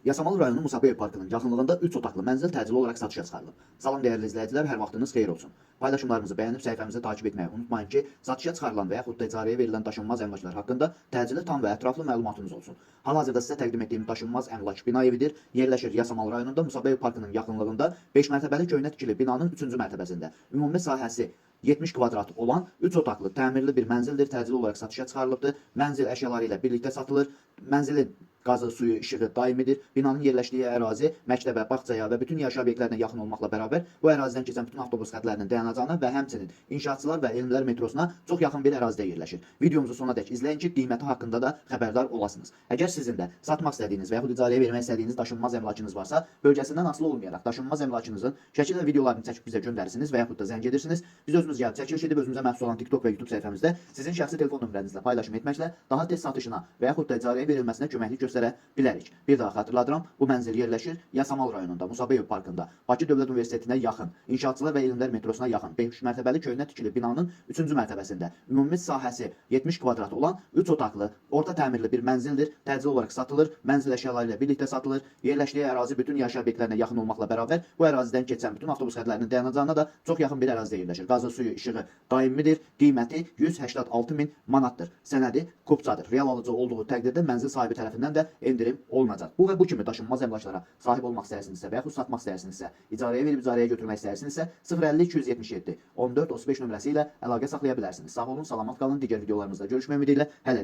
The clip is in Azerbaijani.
Yasamal rayonu Musabev Parkının yaxınlığında 3 otaqlı mənzil təcili olaraq satışa çıxarılıb. Salam dəyərli izləyicilər, hər vaxtınız xeyir olsun. Paylaşımlarımızı bəyənib səhifəmizi takip etməyi unutmayın ki, satışa çıxarılan və yaxud da icarəyə verilən daşınmaz əmlaklar haqqında təcili tam və ətraflı məlumatınız olsun. Hal-hazırda sizə təqdim etdiyim daşınmaz əmlak bina evidir. Yerləşir Yasamal rayonunda Musabev Parkının yaxınlığında 5 mərtəbəli köhnə tikili binanın 3-cü mərtəbəsində. Ümumi sahəsi 70 kvadrat olan 3 otaqlı təmirli bir mənzildir. Təcili olaraq satışa çıxarılıbdır. Mənzil əşyaları ilə birlikdə satılır. Mənzilin qazı, suyu, işığı daimidir. Binanın yerləşdiyi ərazi məktəbə, bağçaya və bütün yaşayış obyektlərinə yaxın olmaqla bərabər bu ərazidən keçən bütün avtobus xətlərinin dayanacağına və həmçinin inşaatçılar və elmlər metrosuna çox yaxın bir ərazidə yerləşir. Videomuzu sonadək izləyin ki, qiyməti haqqında da xəbərdar olasınız. Əgər sizin də satmaq istədiyiniz və yaxud icarəyə vermək istədiyiniz daşınmaz əmlakınız varsa, bölgəsindən asılı olmayaraq daşınmaz əmlakınızın şəkil və videolarını çəkib bizə göndərirsiniz və yaxud da zəng edirsiniz. Biz özümüz gəlib çəkiliş edib özümüzə məxsus olan TikTok və YouTube səhifəmizdə sizin şəxsi telefon nömrənizlə paylaşım etməklə daha tez satışına və yaxud da icarəyə verilməsinə köməklik göstərə bilərik. Bir daha xatırladıram, bu mənzil yerləşir Yasamal rayonunda, Musabev Parkında, Bakı Dövlət Universitetinə yaxın, inşaatçılar və elmlər metrosuna yaxın 5 mərtəbəli köhnə tikili binanın 3-cü mərtəbəsində. Ümumi sahəsi 70 kvadrat olan 3 otaqlı, orta təmirli bir mənzildir. Təcili olaraq satılır, mənzil əşyaları ilə birlikdə satılır. Yerləşdiyi ərazi bütün yaşayış obyektlərinə yaxın olmaqla bərabər bu ərazidən keçən bütün avtobus xətlərinin dayanacağına da çox yaxın bir ərazidə yerləşir. Qazı, suyu, işığı daimidir. Qiyməti 186 min manatdır. Sənədi kupçadır. Real alıcı olduğu təqdirdə mənzil sahibi tərəfindən də endirim olunacaq. Bu və bu kimi daşınmaz əmlaklara sahib olmaq istəyirsinizsə və yaxud satmaq istəyirsinizsə, icarəyə verib icarəyə götürmək istəyirsinizsə 050 277 14 35 nömrəsi ilə əlaqə saxlaya bilərsiniz. Sağ olun, salamat qalın. Digər videolarımızda görüşmək ümidi ilə hələlik.